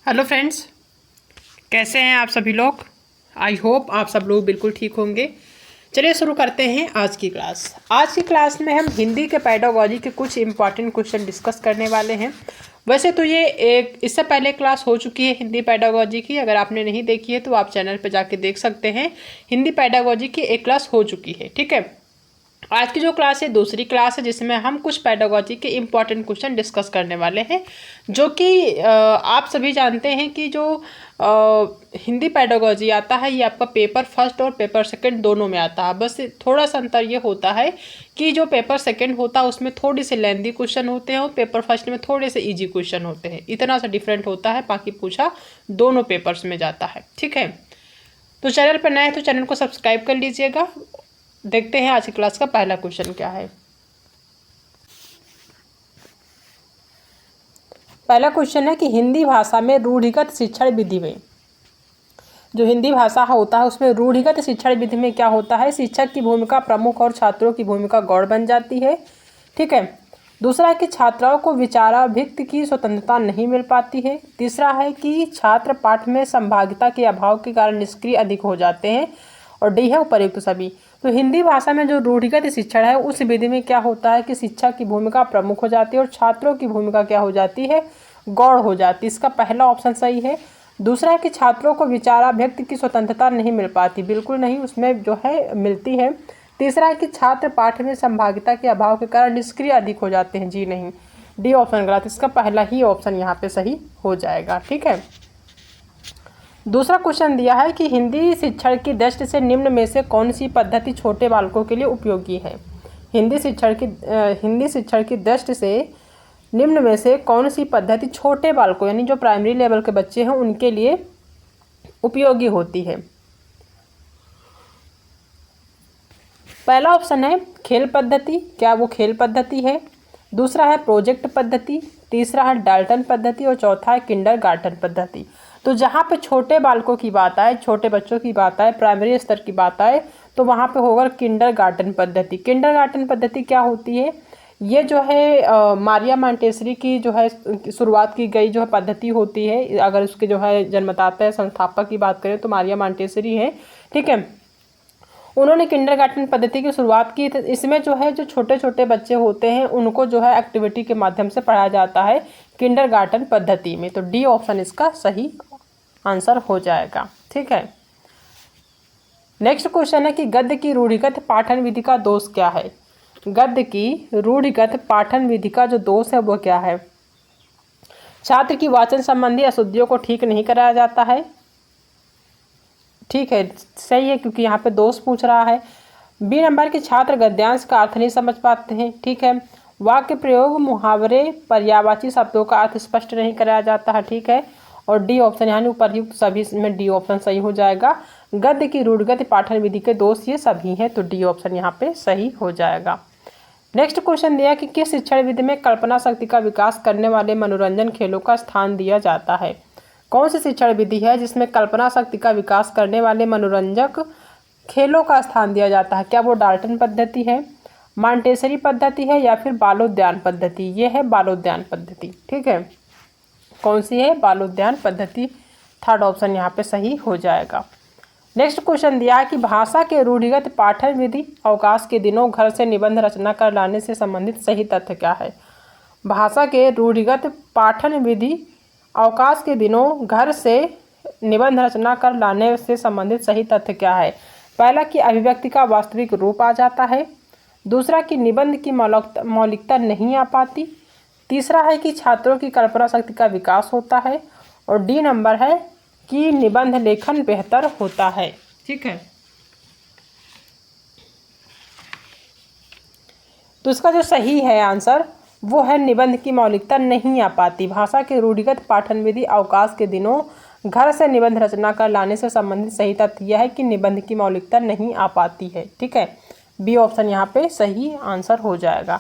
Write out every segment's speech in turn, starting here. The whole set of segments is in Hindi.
हेलो फ्रेंड्स, कैसे हैं आप सभी लोग। आई होप आप सब लोग बिल्कुल ठीक होंगे। चलिए शुरू करते हैं आज की क्लास। आज की क्लास में हम हिंदी के पेडागोजी के कुछ इंपॉर्टेंट क्वेश्चन डिस्कस करने वाले हैं। वैसे तो ये एक इससे पहले क्लास हो चुकी है हिंदी पेडागोजी की। अगर आपने नहीं देखी है तो आप चैनल पर जाके देख सकते हैं। हिंदी पेडागोजी की एक क्लास हो चुकी है, ठीक है। आज की जो क्लास है दूसरी क्लास है, जिसमें हम कुछ पेडागोजी के इम्पॉर्टेंट क्वेश्चन डिस्कस करने वाले हैं। जो कि आप सभी जानते हैं कि जो हिंदी पेडागोजी आता है ये आपका पेपर फर्स्ट और पेपर सेकंड दोनों में आता है। बस थोड़ा सा अंतर ये होता है कि जो पेपर सेकंड होता है उसमें थोड़ी से लेंदी क्वेश्चन होते हैं और पेपर फर्स्ट में थोड़े से इजी क्वेश्चन होते हैं। इतना सा डिफरेंट होता है, बाकी पूछा दोनों पेपर्स में जाता है, ठीक है। तो चैनल पर नए हैं तो चैनल को सब्सक्राइब कर लीजिएगा। देखते हैं आज की क्लास का पहला क्वेश्चन क्या है। पहला क्वेश्चन है कि हिंदी भाषा में रूढ़िगत शिक्षण विधि में, जो हिंदी भाषा होता है उसमें रूढ़िगत शिक्षण विधि में क्या होता है। शिक्षक की भूमिका प्रमुख और छात्रों की भूमिका गौण बन जाती है, ठीक है। दूसरा है कि छात्राओं को विचाराभिव्यक्ति की स्वतंत्रता नहीं मिल पाती है। तीसरा है कि छात्र पाठ में संभाव्यता के अभाव के कारण निष्क्रिय अधिक हो जाते हैं। और डी है उपर्युक्त सभी। तो हिंदी भाषा में जो रूढ़िगत शिक्षण है उस विधि में क्या होता है कि शिक्षक की भूमिका प्रमुख हो जाती है और छात्रों की भूमिका क्या हो जाती है, गौण हो जाती है। इसका पहला ऑप्शन सही है। दूसरा है कि छात्रों को विचाराभिव्यक्ति की स्वतंत्रता नहीं मिल पाती, बिल्कुल नहीं, उसमें जो है मिलती है। तीसरा है कि छात्र पाठ में संभाव्यता के अभाव के कारण निष्क्रिय अधिक हो जाते हैं, जी नहीं, डी ऑप्शन गलत। इसका पहला ही ऑप्शन यहाँ पे सही हो जाएगा, ठीक है। दूसरा क्वेश्चन दिया है कि हिंदी शिक्षण की दृष्टि से निम्न में से कौन सी पद्धति छोटे बालकों के लिए उपयोगी है। हिंदी शिक्षण की दृष्टि से निम्न में से कौन सी पद्धति छोटे बालकों यानी जो प्राइमरी लेवल के बच्चे हैं उनके लिए उपयोगी होती है। पहला ऑप्शन है खेल पद्धति, क्या वो खेल पद्धति है। दूसरा है प्रोजेक्ट पद्धति, तीसरा है डाल्टन पद्धति और चौथा है किंडरगार्टन पद्धति। तो जहाँ पे छोटे बालकों की बात आए, छोटे बच्चों की बात आए, प्राइमरी स्तर की बात आए तो वहाँ पे होगा किंडरगार्टन पद्धति। किंडरगार्टन पद्धति क्या होती है, ये जो है मारिया मॉन्टेसरी की जो है शुरुआत की गई जो है पद्धति होती है। अगर उसके जो है जन्मदाता संस्थापक की बात करें तो मारिया मॉन्टेसरी है, ठीक है। उन्होंने किंडरगार्टन पद्धति की शुरुआत की। तो इसमें जो है जो छोटे छोटे बच्चे होते हैं उनको जो है एक्टिविटी के माध्यम से पढ़ाया जाता है किंडरगार्टन पद्धति में। तो डी ऑप्शन इसका सही आंसर हो जाएगा, ठीक है। नेक्स्ट क्वेश्चन है कि गद्य की रूढ़िगत पाठन विधि का दोष क्या है। गद्य की रूढ़िगत पाठन विधि का जो दोष है वो क्या है। छात्र की वाचन संबंधी अशुद्धियों को ठीक नहीं कराया जाता है, ठीक है, सही है, क्योंकि यहाँ पे दोष पूछ रहा है। बी नंबर के छात्र गद्यांश का अर्थ नहीं समझ पाते हैं, ठीक है। वाक्य प्रयोग, मुहावरे, पर्यायवाची शब्दों का अर्थ स्पष्ट नहीं कराया जाता है, ठीक है। और डी ऑप्शन यानी उपर्युक्त सभी में डी ऑप्शन सही हो जाएगा। गद्य की रूढ़िगत पाठन विधि के दोष ये सभी हैं, तो डी ऑप्शन यहाँ पे सही हो जाएगा। नेक्स्ट क्वेश्चन दिया कि किस शिक्षण विधि में कल्पना शक्ति का विकास करने वाले मनोरंजन खेलों का स्थान दिया जाता है। कौन सी शिक्षण विधि है जिसमें कल्पना शक्ति का विकास करने वाले मनोरंजक खेलों का स्थान दिया जाता है। क्या वो डाल्टन पद्धति है, मॉन्टेसरी पद्धति है या फिर बालोद्यान पद्धति। ये है बालोद्यान पद्धति, ठीक है। कौन सी है, बालोद्यान पद्धति। थर्ड ऑप्शन यहाँ पे सही हो जाएगा। नेक्स्ट क्वेश्चन दिया है कि भाषा के रूढ़िगत पाठन विधि अवकाश के दिनों घर से निबंध रचना कर लाने से संबंधित सही तथ्य क्या है। भाषा के रूढ़िगत पाठन विधि अवकाश के दिनों घर से निबंध रचना कर लाने से संबंधित सही तथ्य क्या है। पहला कि अभिव्यक्ति का वास्तविक रूप आ जाता है। दूसरा कि निबंध की मौलिकता नहीं आ पाती। तीसरा है कि छात्रों की कल्पना शक्ति का विकास होता है। और डी नंबर है कि निबंध लेखन बेहतर होता है, ठीक है। तो इसका जो सही है आंसर वो है निबंध की मौलिकता नहीं आ पाती। भाषा के रूढ़िगत पाठन विधि अवकाश के दिनों घर से निबंध रचना कर लाने से संबंधित सही तथ्य यह है कि निबंध की मौलिकता नहीं आ पाती है, ठीक है। बी ऑप्शन यहाँ पे सही आंसर हो जाएगा।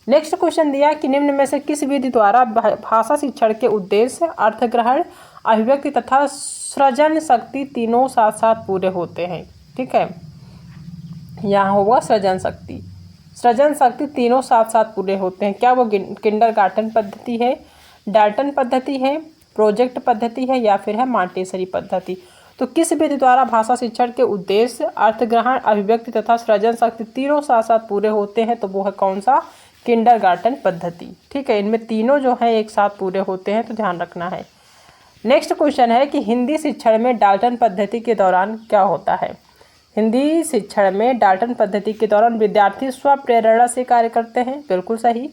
नेक्स्ट क्वेश्चन दिया कि निम्न में से किस विधि द्वारा भाषा शिक्षण के उद्देश्य अर्थग्रहण, अभिव्यक्ति तथा सृजन शक्ति तीनों साथ साथ पूरे होते हैं, ठीक है। यहाँ होगा सृजन शक्ति तीनों साथ साथ पूरे होते हैं। क्या वो किंडरगार्टन पद्धति है, डाल्टन पद्धति है, प्रोजेक्ट पद्धति है या फिर है मॉन्टेसरी पद्धति। तो किस विधि द्वारा भाषा शिक्षण के उद्देश्य अर्थग्रहण, अभिव्यक्ति तथा सृजन शक्ति तीनों साथ साथ पूरे होते हैं, तो वो है कौन सा, किंडरगार्टन पद्धति। ठीक है, इनमें तीनों जो है एक साथ पूरे होते हैं, तो ध्यान रखना है। नेक्स्ट क्वेश्चन है कि हिंदी शिक्षण में डाल्टन पद्धति के दौरान क्या होता है। हिंदी शिक्षण में डाल्टन पद्धति के दौरान विद्यार्थी स्वप्रेरणा से कार्य करते हैं, बिल्कुल सही।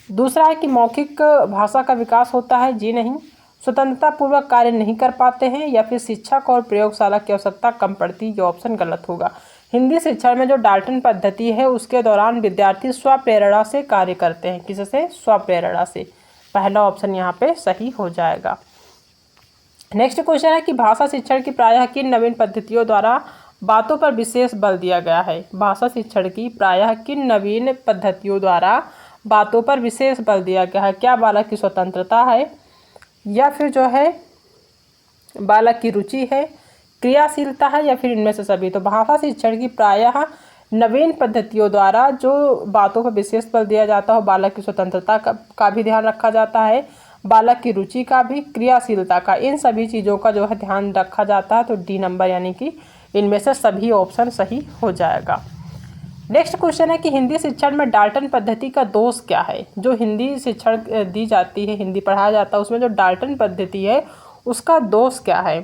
दूसरा है कि मौखिक भाषा का विकास होता है, जी नहीं। स्वतंत्रता पूर्वक कार्य नहीं कर पाते हैं, या फिर शिक्षक और प्रयोगशाला की आवश्यकता कम पड़ती, ये ऑप्शन गलत होगा। हिंदी शिक्षण में जो डाल्टन पद्धति है उसके दौरान विद्यार्थी स्वप्रेरणा से कार्य करते हैं, किससे, स्वप्रेरणा से। पहला ऑप्शन यहाँ पे सही हो जाएगा। नेक्स्ट क्वेश्चन है कि भाषा शिक्षण की प्रायः किन नवीन पद्धतियों द्वारा बातों पर विशेष बल दिया गया है। भाषा शिक्षण की प्रायः किन नवीन पद्धतियों द्वारा बातों पर विशेष बल दिया गया है। क्या बालक की स्वतंत्रता है, या फिर जो है बालक की रुचि है, क्रियाशीलता है, या फिर इनमें से सभी। तो भाषा शिक्षण की प्रायः नवीन पद्धतियों द्वारा जो बातों पर विशेष बल दिया जाता है, बालक की स्वतंत्रता का भी ध्यान रखा जाता है, बालक की रुचि का भी, क्रियाशीलता का, इन सभी चीज़ों का जो है ध्यान रखा जाता है। तो डी नंबर यानी कि इनमें से सभी ऑप्शन सही हो जाएगा। नेक्स्ट क्वेश्चन है कि हिंदी शिक्षण में डाल्टन पद्धति का दोष क्या है। जो हिंदी शिक्षण दी जाती है, हिंदी पढ़ाया जाता है, उसमें जो डाल्टन पद्धति है उसका दोष क्या है।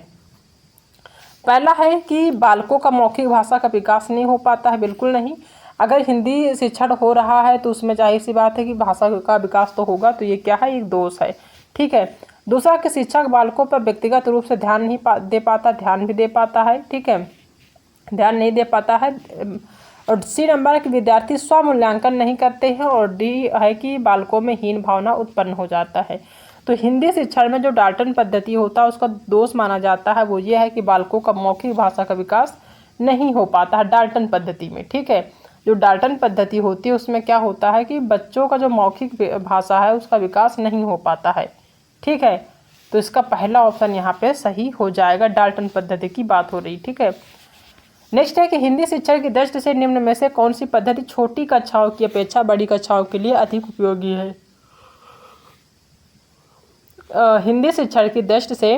पहला है कि बालकों का मौखिक भाषा का विकास नहीं हो पाता है, बिल्कुल नहीं। अगर हिंदी शिक्षण हो रहा है तो उसमें जाहिर सी बात है कि भाषा का विकास तो होगा, तो ये क्या है, एक दोष है। ठीक है। दूसरा कि शिक्षक बालकों पर व्यक्तिगत रूप से ध्यान नहीं दे पाता, ध्यान भी दे पाता है, ठीक है, ध्यान नहीं दे पाता है। और सी नंबर है कि विद्यार्थी स्वमूल्यांकन नहीं करते हैं, और डी है कि बालकों में हीन भावना उत्पन्न हो जाता है। तो हिंदी शिक्षण में जो डाल्टन पद्धति होता है उसका दोष माना जाता है, वो ये है कि बालकों का मौखिक भाषा का विकास नहीं हो पाता है डाल्टन पद्धति में। ठीक है, जो डाल्टन पद्धति होती है उसमें क्या होता है कि बच्चों का जो मौखिक भाषा है उसका विकास नहीं हो पाता है। ठीक है, तो इसका पहला ऑप्शन यहाँ पे सही हो जाएगा, डाल्टन पद्धति की बात हो रही। ठीक है। नेक्स्ट है कि हिंदी शिक्षण की दृष्टि से निम्न में से कौन सी पद्धति छोटी कक्षाओं की अपेक्षा बड़ी कक्षाओं के लिए अधिक उपयोगी है। हिंदी शिक्षण की दृष्टि से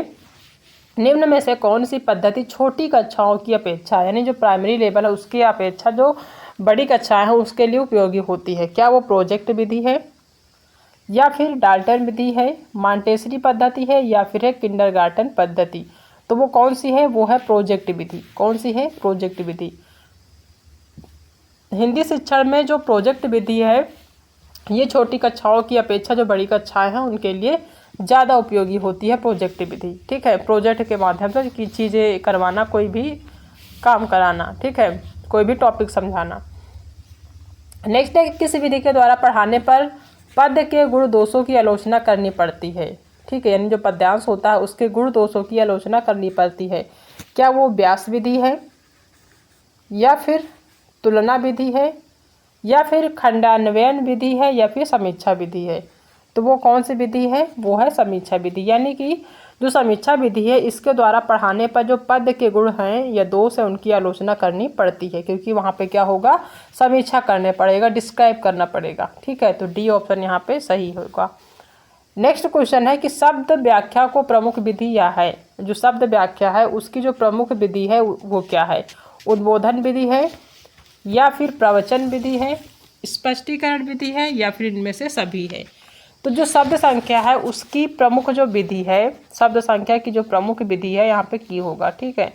निम्न में से कौन सी पद्धति छोटी कक्षाओं की अपेक्षा, यानी जो प्राइमरी लेवल है उसकी अपेक्षा जो बड़ी कक्षाएं हैं उसके लिए उपयोगी होती है। क्या वो प्रोजेक्ट विधि है, या फिर डाल्टन विधि है, मॉन्टेसरी पद्धति है, या फिर है किंडरगार्टन पद्धति। तो वो कौन सी है, वो है प्रोजेक्ट विधि। कौन सी है, प्रोजेक्ट विधि। हिंदी शिक्षण में जो प्रोजेक्ट विधि है ये छोटी कक्षाओं की अपेक्षा जो बड़ी कक्षाएं हैं उनके लिए ज़्यादा उपयोगी होती है प्रोजेक्ट विधि। ठीक है, प्रोजेक्ट के माध्यम से की चीज़ें करवाना, कोई भी काम कराना, ठीक है, कोई भी टॉपिक समझाना। नेक्स्ट है, किस विधि के द्वारा पढ़ाने पर पद्य के गुण दोषों की आलोचना करनी पड़ती है। ठीक है, यानी जो पद्यांश होता है उसके गुण दोषों की आलोचना करनी पड़ती है। क्या वो व्यास विधि है, या फिर तुलना विधि है, या फिर खंडान्वयन विधि है, या फिर समीक्षा विधि है। तो वो कौन सी विधि है, वो है समीक्षा विधि। यानी कि जो समीक्षा विधि है इसके द्वारा पढ़ाने पर जो पद के गुण हैं या दोष है उनकी आलोचना करनी पड़ती है, क्योंकि वहाँ पे क्या होगा, समीक्षा करने पड़ेगा, डिस्क्राइब करना पड़ेगा। ठीक है, तो डी ऑप्शन यहाँ पे सही होगा। नेक्स्ट क्वेश्चन है कि शब्द व्याख्या को प्रमुख विधि या है। जो शब्द व्याख्या है उसकी जो प्रमुख विधि है वो क्या है, उद्बोधन विधि है, या फिर प्रवचन विधि है, स्पष्टीकरण विधि है, या फिर इनमें से सभी है। तो जो शब्द संख्या है उसकी प्रमुख जो विधि है, शब्द संख्या की जो प्रमुख विधि है यहाँ पे की होगा। ठीक है,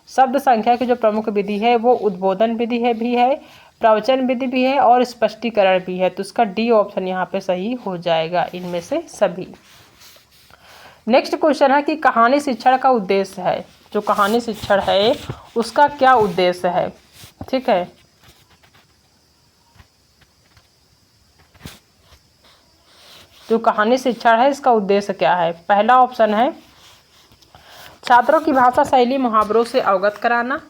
शब्द संख्या की जो प्रमुख विधि है वो उद्बोधन विधि है भी है, प्रवचन विधि भी है, और स्पष्टीकरण भी है। तो इसका डी ऑप्शन यहाँ पे सही हो जाएगा, इनमें से सभी। नेक्स्ट क्वेश्चन है कि कहानी शिक्षण का उद्देश्य है। जो कहानी शिक्षण है उसका क्या उद्देश्य है। ठीक है, जो कहानी शिक्षण है इसका उद्देश्य क्या है। पहला ऑप्शन है छात्रों की भाषा शैली मुहावरों से अवगत कराना।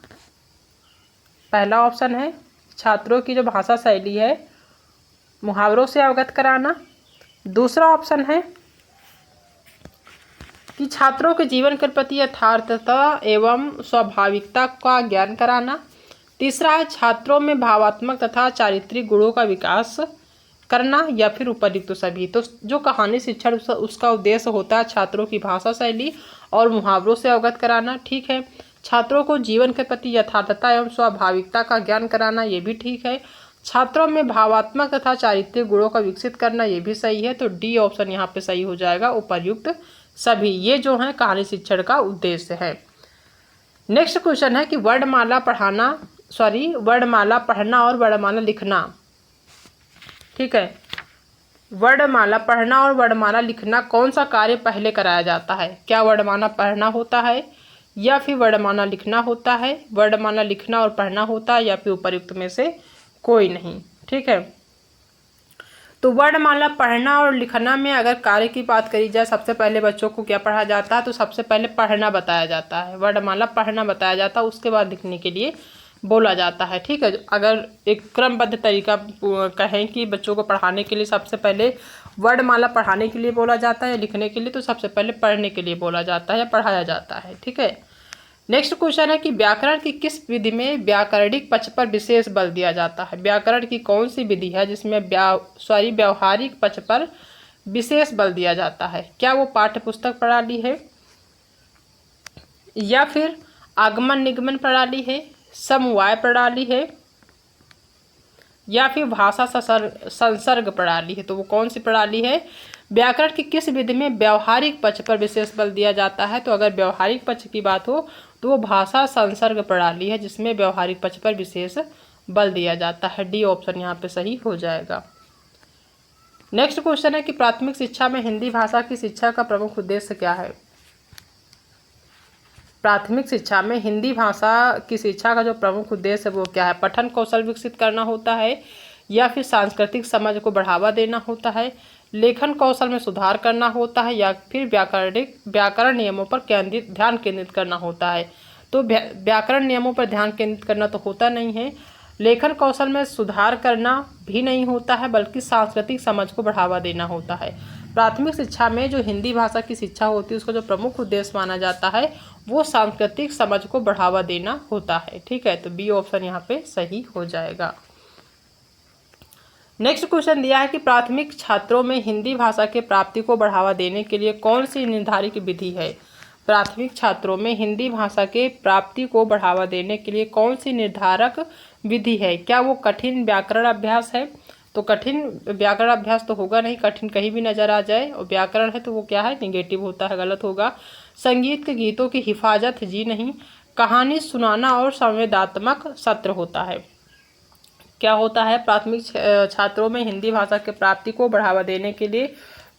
पहला ऑप्शन है छात्रों की जो भाषा शैली है मुहावरों से अवगत कराना। दूसरा ऑप्शन है कि छात्रों के जीवन के प्रति यथार्थता एवं स्वाभाविकता का ज्ञान कराना। तीसरा है छात्रों में भावात्मक तथा चारित्रिक गुणों का विकास करना या फिर उपर्युक्त सभी। तो जो कहानी शिक्षण उसका उद्देश्य होता है छात्रों की भाषा शैली और मुहावरों से अवगत कराना, ठीक है। छात्रों को जीवन के प्रति यथार्थता एवं स्वाभाविकता का ज्ञान कराना, ये भी ठीक है। छात्रों में भावात्मक तथा चारित्रिक गुणों का विकसित करना, ये भी सही है। तो डी ऑप्शन यहाँ पे सही हो जाएगा, उपर्युक्त सभी। ये जो है कहानी शिक्षण का उद्देश्य है। नेक्स्ट क्वेश्चन है कि वर्णमाला पढ़ना और वर्णमाला लिखना, ठीक है। वर्णमाला पढ़ना और वर्णमाला लिखना कौन सा कार्य पहले कराया जाता है? क्या वर्णमाला पढ़ना होता है या फिर वर्णमाला लिखना होता है? वर्णमाला लिखना और पढ़ना होता है या फिर उपर्युक्त में से कोई नहीं, ठीक है। तो वर्णमाला पढ़ना और लिखना में अगर कार्य की बात करी जाए, सबसे पहले बच्चों को क्या पढ़ा जाता है? तो सबसे पहले पढ़ना बताया जाता है, वर्णमाला पढ़ना बताया जाता है, उसके बाद लिखने के लिए बोला जाता है, ठीक है। अगर एक क्रमबद्ध तरीका कहें कि बच्चों को पढ़ाने के लिए सबसे पहले वर्णमाला पढ़ाने के लिए बोला जाता है या लिखने के लिए, तो सबसे पहले पढ़ने के लिए बोला जाता है या पढ़ाया जाता है, ठीक है। नेक्स्ट क्वेश्चन है कि व्याकरण की किस विधि में व्याकरणिक पक्ष पर विशेष बल दिया जाता है? व्याकरण की कौन सी विधि है जिसमें व्यावहारिक पक्ष पर विशेष बल दिया जाता है? क्या वो पाठ्य पुस्तक प्रणाली है या फिर आगमन निगमन प्रणाली है, समवाय प्रणाली है या फिर भाषा संसर्ग प्रणाली है? तो वो कौन सी प्रणाली है? व्याकरण की किस विधि में व्यावहारिक पक्ष पर विशेष बल दिया जाता है? तो अगर व्यावहारिक पक्ष की बात हो तो वो भाषा संसर्ग प्रणाली है जिसमें व्यावहारिक पक्ष पर विशेष बल दिया जाता है। डी ऑप्शन यहाँ पे सही हो जाएगा। नेक्स्ट क्वेश्चन है कि प्राथमिक शिक्षा में हिंदी भाषा की शिक्षा का प्रमुख उद्देश्य क्या है? प्राथमिक शिक्षा में हिंदी भाषा की शिक्षा का जो प्रमुख उद्देश्य है वो क्या है? पठन कौशल विकसित करना होता है या फिर सांस्कृतिक समझ को बढ़ावा देना होता है, लेखन कौशल में सुधार करना होता है या फिर व्याकरण नियमों पर ध्यान केंद्रित करना होता है? तो व्याकरण नियमों पर ध्यान केंद्रित करना तो होता नहीं है, लेखन कौशल में सुधार करना भी नहीं होता है, बल्कि सांस्कृतिक समझ को बढ़ावा देना होता है। प्राथमिक शिक्षा में जो हिंदी भाषा की शिक्षा होती है उसका जो प्रमुख उद्देश्य माना जाता है वो सांस्कृतिक समझ को बढ़ावा देना होता है, ठीक है। तो बी ऑप्शन यहाँ पे सही हो जाएगा। नेक्स्ट क्वेश्चन दिया है कि प्राथमिक छात्रों में हिंदी भाषा के प्राप्ति को बढ़ावा देने के लिए कौन सी निर्धारित विधि है? प्राथमिक छात्रों में हिंदी भाषा के प्राप्ति को बढ़ावा देने के लिए कौन सी निर्धारक विधि है? क्या वो कठिन व्याकरण अभ्यास है? तो कठिन व्याकरण अभ्यास तो होगा नहीं, कठिन कहीं भी नजर आ जाए और व्याकरण है तो वो क्या है? निगेटिव होता है, गलत होगा। संगीत के गीतों की हिफाजत, जी नहीं। कहानी सुनाना और संवेदनात्मक सत्र होता है। क्या होता है? प्राथमिक छात्रों में हिंदी भाषा के प्राप्ति को बढ़ावा देने के लिए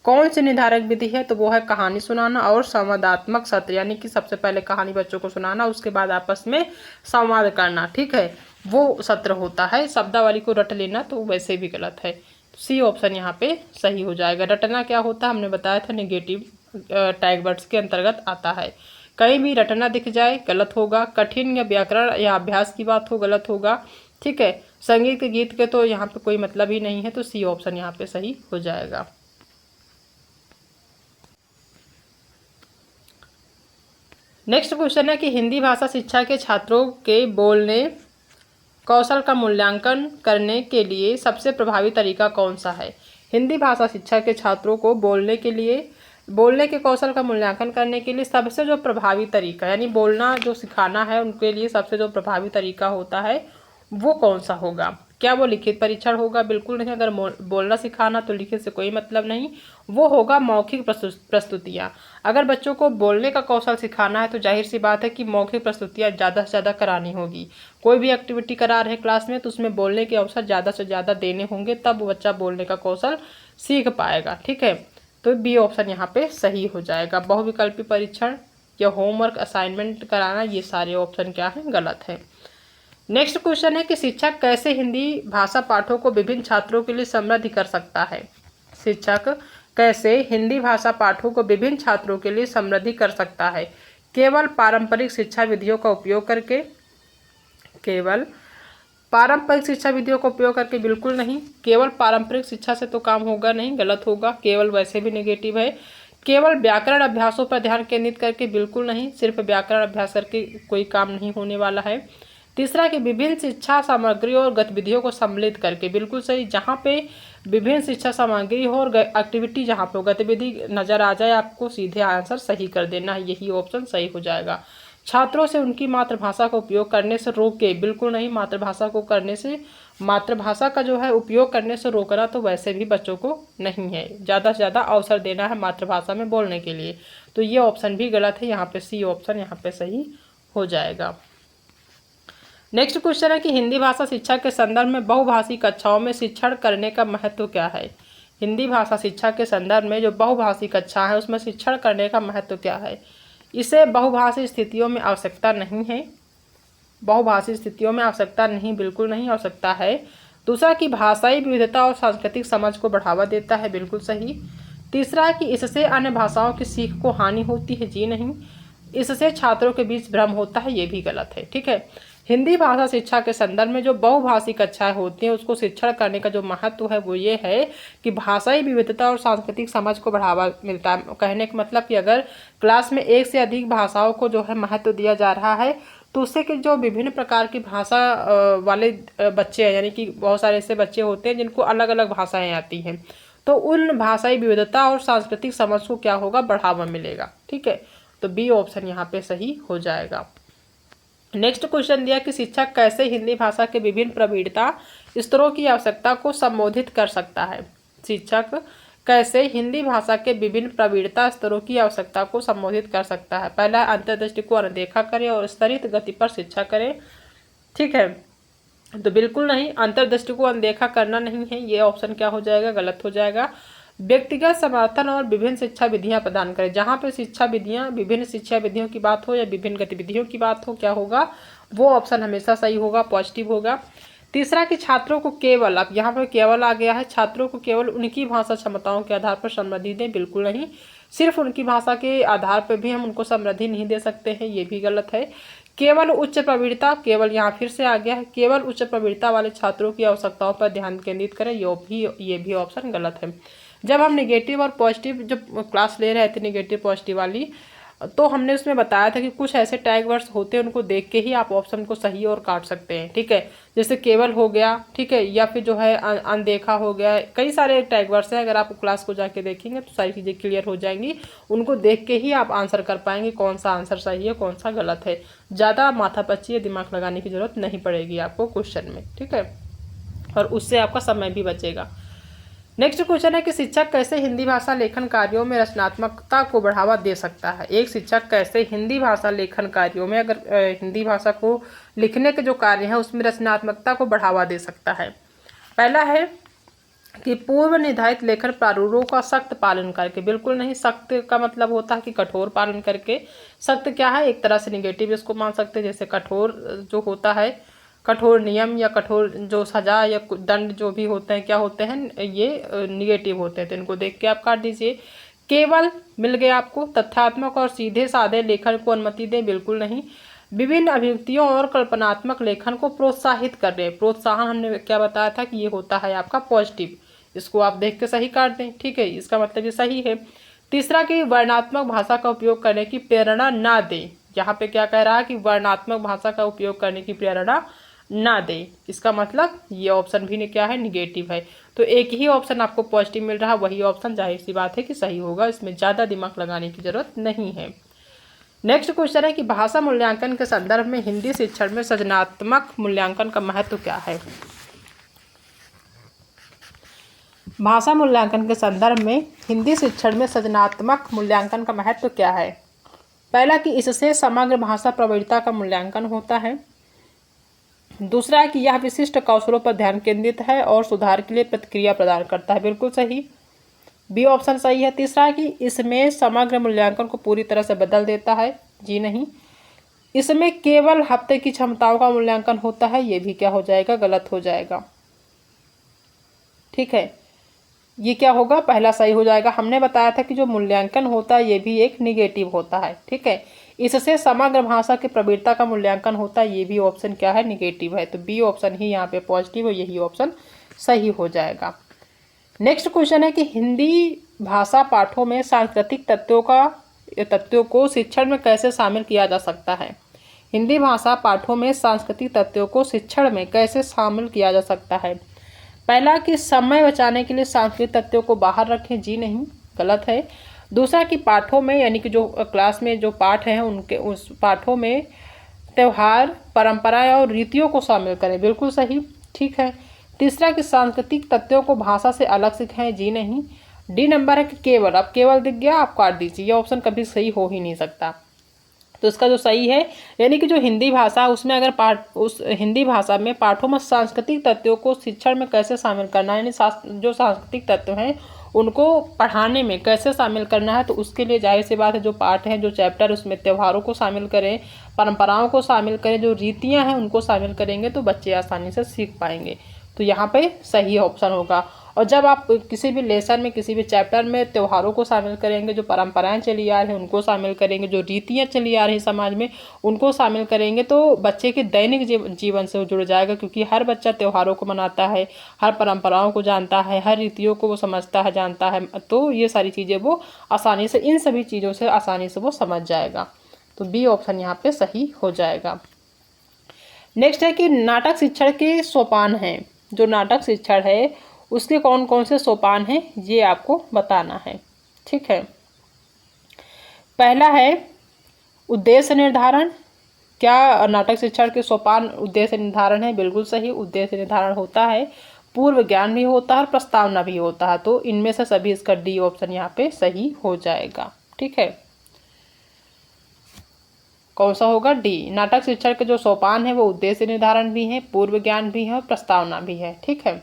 कौन सी निर्धारक विधि है? तो वो है कहानी सुनाना और संवादात्मक सत्र, यानी कि सबसे पहले कहानी बच्चों को सुनाना, उसके बाद आपस में संवाद करना, ठीक है, वो सत्र होता है। शब्दावली को रट लेना तो वैसे भी गलत है। सी ऑप्शन यहाँ पे सही हो जाएगा। रटना क्या होता है? हमने बताया था निगेटिव टैग वर्ड्स के अंतर्गत आता है। कहीं भी रटना दिख जाए गलत होगा। कठिन या व्याकरण या अभ्यास की बात हो गलत होगा, ठीक है। संगीत के गीत के तो यहाँ पे कोई मतलब ही नहीं है, तो सी ऑप्शन यहाँ पे सही हो जाएगा। नेक्स्ट क्वेश्चन है कि हिंदी भाषा शिक्षा के छात्रों के बोलने कौशल का मूल्यांकन करने के लिए सबसे प्रभावी तरीका कौन सा है? हिंदी भाषा शिक्षा के छात्रों को बोलने के कौशल का मूल्यांकन करने के लिए सबसे जो प्रभावी तरीका, यानी बोलना जो सिखाना है उनके लिए सबसे जो प्रभावी तरीका होता है वो कौन सा होगा? क्या वो लिखित परीक्षण होगा? बिल्कुल नहीं। अगर बोलना सिखाना तो लिखित से कोई मतलब नहीं, वो होगा मौखिक प्रस्तुतियाँ। अगर बच्चों को बोलने का कौशल सिखाना है तो जाहिर सी बात है कि मौखिक प्रस्तुतियाँ ज़्यादा से ज़्यादा करानी होगी। कोई भी एक्टिविटी करा रहे क्लास में तो उसमें बोलने के अवसर ज़्यादा से ज़्यादा देने होंगे, तब बच्चा बोलने का कौशल सीख पाएगा, ठीक है। तो बी ऑप्शन यहाँ पे सही हो जाएगा। बहुविकल्पी परीक्षण या होमवर्क असाइनमेंट कराना, ये सारे ऑप्शन क्या हैं? गलत है। नेक्स्ट क्वेश्चन है कि शिक्षक कैसे हिंदी भाषा पाठों को विभिन्न छात्रों के लिए समृद्ध कर सकता है? शिक्षक कैसे हिंदी भाषा पाठों को विभिन्न छात्रों के लिए समृद्ध कर सकता है? केवल पारंपरिक शिक्षा विधियों का उपयोग करके? केवल पारंपरिक शिक्षा विधियों का उपयोग करके? बिल्कुल नहीं। केवल पारंपरिक शिक्षा से तो काम होगा नहीं, गलत होगा। केवल वैसे भी नेगेटिव है। केवल व्याकरण अभ्यासों पर ध्यान केंद्रित करके? बिल्कुल नहीं। सिर्फ व्याकरण अभ्यास करके कोई काम नहीं होने वाला है। तीसरा कि विभिन्न शिक्षा सामग्री और गतिविधियों को सम्मिलित करके, बिल्कुल सही, जहाँ पे विभिन्न शिक्षा सामग्री हो और एक्टिविटी जहाँ पे गतिविधि नज़र आ जाए आपको सीधे आंसर सही कर देना है, यही ऑप्शन सही हो जाएगा। छात्रों से उनकी मातृभाषा का उपयोग करने से रोके, बिल्कुल नहीं, मातृभाषा को करने से, मातृभाषा का जो है उपयोग करने से रोकना तो वैसे भी बच्चों को नहीं है, ज़्यादा से ज़्यादा अवसर देना है मातृभाषा में बोलने के लिए, तो ये ऑप्शन भी गलत है, यहाँ पे सी ऑप्शन यहाँ पे सही हो जाएगा। नेक्स्ट क्वेश्चन है कि हिंदी भाषा शिक्षा के संदर्भ में बहुभाषी कक्षाओं में शिक्षण करने का महत्व क्या है। हिंदी भाषा शिक्षा के संदर्भ में जो बहुभाषी कक्षा है उसमें शिक्षण करने का महत्व क्या है। इसे बहुभाषी स्थितियों में आवश्यकता नहीं है, बहुभाषी स्थितियों में आवश्यकता नहीं, बिल्कुल नहीं आवश्यकता है। दूसरा कि भाषाई विविधता और सांस्कृतिक समझ को बढ़ावा देता है, बिल्कुल सही। तीसरा कि इससे अन्य भाषाओं की सीख को हानि होती है, जी नहीं। इससे छात्रों के बीच भ्रम होता है, ये भी गलत है, ठीक है। हिंदी भाषा शिक्षा के संदर्भ में जो बहुभाषी कक्षाएं होती हैं उसको शिक्षण करने का जो महत्व है वो ये है कि भाषाई विविधता और सांस्कृतिक समझ को बढ़ावा मिलता है। कहने का मतलब कि अगर क्लास में एक से अधिक भाषाओं को जो है महत्व दिया जा रहा है तो उससे कि जो विभिन्न प्रकार की भाषा वाले बच्चे हैं, यानी कि बहुत सारे ऐसे बच्चे होते हैं जिनको अलग अलग भाषाएं आती हैं, तो उन भाषाई विविधता और सांस्कृतिक समझ को क्या होगा, बढ़ावा मिलेगा, ठीक है। तो बी ऑप्शन यहाँ पे सही हो जाएगा। नेक्स्ट क्वेश्चन दिया कि शिक्षक कैसे हिंदी भाषा के विभिन्न प्रवीणता स्तरों की आवश्यकता को संबोधित कर सकता है। शिक्षक कैसे हिंदी भाषा के विभिन्न प्रवीणता स्तरों की आवश्यकता को संबोधित कर सकता है। पहला, अंतर्दृष्टि को अनदेखा करें और स्तरित गति पर शिक्षा करें, ठीक है। तो बिल्कुल नहीं, अंतर्दृष्टि को अनदेखा करना नहीं है, ये ऑप्शन क्या हो जाएगा, गलत हो जाएगा। व्यक्तिगत समर्थन और विभिन्न शिक्षा विधियां प्रदान करें, जहाँ पे शिक्षा विधियां, विभिन्न शिक्षा विधियों की बात हो या विभिन्न गतिविधियों की बात हो, क्या होगा, वो ऑप्शन हमेशा सही होगा, पॉजिटिव होगा। तीसरा कि छात्रों को केवल, अब यहाँ पर केवल आ गया है, छात्रों को केवल उनकी भाषा क्षमताओं के आधार पर समृद्धि दें, बिल्कुल नहीं, सिर्फ उनकी भाषा के आधार पर भी हम उनको समृद्धि नहीं दे सकते हैं, ये भी गलत है। केवल उच्च प्रवीणता, केवल यहाँ फिर से आ गया है, केवल उच्च प्रवीणता वाले छात्रों की आवश्यकताओं पर ध्यान केंद्रित करें, ये भी ऑप्शन गलत है। जब हम नेगेटिव और पॉजिटिव जब क्लास ले रहे थे, नेगेटिव पॉजिटिव वाली, तो हमने उसमें बताया था कि कुछ ऐसे टैग वर्ड्स होते हैं, उनको देख के ही आप ऑप्शन को सही और काट सकते हैं, ठीक है। जैसे केवल हो गया, ठीक है, या फिर जो है अनदेखा हो गया, कई सारे टैग वर्ड्स हैं, अगर आप क्लास को जाके देखेंगे तो सारी चीज़ें क्लियर हो जाएंगी, उनको देख के ही आप आंसर कर पाएंगे कौन सा आंसर सही है कौन सा गलत है। ज़्यादा माथापच्ची या दिमाग लगाने की जरूरत नहीं पड़ेगी आपको क्वेश्चन में, ठीक है, और उससे आपका समय भी बचेगा। नेक्स्ट क्वेश्चन है कि शिक्षक कैसे हिंदी भाषा लेखन कार्यों में रचनात्मकता को बढ़ावा दे सकता है। एक शिक्षक कैसे हिंदी भाषा लेखन कार्यों में, अगर हिंदी भाषा को लिखने के जो कार्य हैं उसमें रचनात्मकता को बढ़ावा दे सकता है। पहला है कि पूर्व निर्धारित लेखन प्रारूपों का सख्त पालन करके, बिल्कुल नहीं, सख्त का मतलब होता है कि कठोर पालन करके। सख्त क्या है, एक तरह से निगेटिव इसको मान सकते हैं, जैसे कठोर जो होता है, कठोर नियम या कठोर जो सजा या दंड जो भी होते हैं, क्या होते हैं, ये निगेटिव होते हैं, तो इनको देख के आप काट दीजिए। केवल मिल गया आपको। तथ्यात्मक और सीधे साधे लेखन को अनुमति दें, बिल्कुल नहीं। विभिन्न अभिव्यक्तियों और कल्पनात्मक लेखन को प्रोत्साहित कर रहे हैं, प्रोत्साहन हमने क्या बताया था कि ये होता है आपका पॉजिटिव, इसको आप देख के सही काट दें, ठीक है, इसका मतलब ये सही है। तीसरा कि वर्णात्मक भाषा का उपयोग करने की प्रेरणा ना दें, यहाँ पे क्या कह रहा है कि वर्णात्मक भाषा का उपयोग करने की प्रेरणा ना दे, इसका मतलब ये ऑप्शन भी क्या है, निगेटिव है। तो एक ही ऑप्शन आपको पॉजिटिव मिल रहा है, वही ऑप्शन जाहिर सी बात है कि सही होगा, इसमें ज़्यादा दिमाग लगाने की जरूरत नहीं है। नेक्स्ट क्वेश्चन है कि भाषा मूल्यांकन के संदर्भ में हिंदी शिक्षण में सृजनात्मक मूल्यांकन का महत्व क्या है। भाषा मूल्यांकन के संदर्भ में हिंदी शिक्षण में सृजनात्मक मूल्यांकन का महत्व क्या है। पहला कि इससे समग्र भाषा प्रवणता का मूल्यांकन होता है। दूसरा है कि यह विशिष्ट कौशलों पर ध्यान केंद्रित है और सुधार के लिए प्रतिक्रिया प्रदान करता है, बिल्कुल सही, बी ऑप्शन सही है। तीसरा है कि इसमें समग्र मूल्यांकन को पूरी तरह से बदल देता है, जी नहीं। इसमें केवल हफ्ते की क्षमताओं का मूल्यांकन होता है, ये भी क्या हो जाएगा, गलत हो जाएगा, ठीक है। ये क्या होगा, पहला सही हो जाएगा। हमने बताया था कि जो मूल्यांकन होता है ये भी एक निगेटिव होता है, ठीक है। इससे समग्र भाषा की प्रवीणता का मूल्यांकन होता है, ये भी ऑप्शन क्या है, निगेटिव है, तो बी ऑप्शन ही यहाँ पे पॉजिटिव है, यही ऑप्शन सही हो जाएगा। नेक्स्ट क्वेश्चन है कि हिंदी भाषा पाठों में सांस्कृतिक तत्वों को शिक्षण में कैसे शामिल किया जा सकता है। हिंदी भाषा पाठों में सांस्कृतिक तथ्यों को शिक्षण में कैसे शामिल किया जा सकता है। पहला कि समय बचाने के लिए सांस्कृतिक तथ्यों को बाहर रखें, जी नहीं, गलत है। दूसरा कि पाठों में यानी कि जो क्लास में जो पाठ हैं उनके उस पाठों में त्यौहार, परंपराएं और रीतियों को शामिल करें, बिल्कुल सही, ठीक है। तीसरा कि सांस्कृतिक तथ्यों को भाषा से अलग सिखाएं, जी नहीं। डी नंबर है कि केवल, अब केवल दिख गया, आप काट दीजिए, ये ऑप्शन कभी सही हो ही नहीं सकता। तो इसका जो सही है यानी कि जो हिंदी भाषा उसमें अगर पाठ उस हिंदी भाषा में पाठों में सांस्कृतिक तथ्यों को शिक्षण में कैसे शामिल करना है, यानी जो सांस्कृतिक तत्व हैं उनको पढ़ाने में कैसे शामिल करना है, तो उसके लिए जाहिर सी बात है जो पाठ हैं, जो चैप्टर, उसमें त्योहारों को शामिल करें, परंपराओं को शामिल करें, जो रीतियाँ हैं उनको शामिल करेंगे तो बच्चे आसानी से सीख पाएंगे। तो यहाँ पे सही ऑप्शन होगा। और जब आप किसी भी लेसन में, किसी भी चैप्टर में त्योहारों को शामिल करेंगे, जो परंपराएं चली आ रही हैं उनको शामिल करेंगे, जो रीतियाँ चली आ रही हैं समाज में उनको शामिल करेंगे, तो बच्चे के दैनिक जीवन से जुड़ जाएगा, क्योंकि हर बच्चा त्योहारों को मनाता है, हर परंपराओं को जानता है, हर रीतियों को वो समझता है, जानता है, तो ये सारी चीज़ें वो आसानी से, इन सभी चीज़ों से आसानी से वो समझ जाएगा। तो बी ऑप्शन यहाँ पे सही हो जाएगा। नेक्स्ट है कि नाटक शिक्षण के सोपान हैं। जो नाटक शिक्षण है उसके कौन कौन से सोपान हैं ये आपको बताना है, ठीक है। पहला है उद्देश्य निर्धारण। क्या नाटक शिक्षण के सोपान उद्देश्य निर्धारण है? बिल्कुल सही, उद्देश्य निर्धारण होता है, पूर्व ज्ञान भी होता है और प्रस्तावना भी होता है। तो इनमें से सभी इसका डी ऑप्शन यहाँ पे सही हो जाएगा, ठीक है। कौन सा होगा? डी। नाटक शिक्षण के जो सोपान है वो उद्देश्य निर्धारण भी है, पूर्व ज्ञान भी है और प्रस्तावना भी है, ठीक है।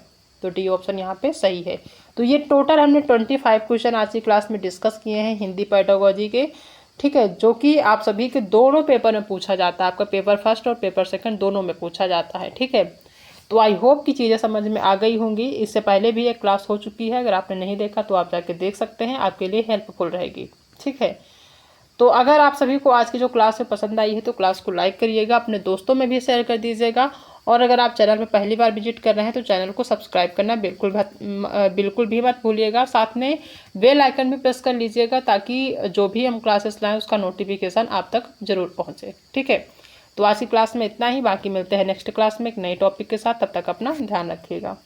तो डी ऑप्शन यहाँ पे सही है। तो ये टोटल हमने 25 क्वेश्चन आज की क्लास में डिस्कस किए हैं हिंदी पेडागोजी के, ठीक है, जो कि आप सभी के दोनों पेपर में पूछा जाता है, आपका पेपर फर्स्ट और पेपर सेकंड दोनों में पूछा जाता है, ठीक है। तो आई होप कि चीज़ें समझ में आ गई होंगी। इससे पहले भी एक क्लास हो चुकी है, अगर आपने नहीं देखा तो आप जाके देख सकते हैं, आपके लिए हेल्पफुल रहेगी, ठीक है। तो अगर आप सभी को आज की जो क्लास है पसंद आई है तो क्लास को लाइक करिएगा, अपने दोस्तों में भी शेयर कर दीजिएगा, और अगर आप चैनल में पहली बार विजिट कर रहे हैं तो चैनल को सब्सक्राइब करना बिल्कुल भी मत भूलिएगा। साथ में बेल आइकन भी प्रेस कर लीजिएगा ताकि जो भी हम क्लासेस लाएँ उसका नोटिफिकेशन आप तक जरूर पहुँचे, ठीक है। तो आज की क्लास में इतना ही, बाकी मिलते हैं नेक्स्ट क्लास में एक नए टॉपिक के साथ, तब तक अपना ध्यान रखिएगा।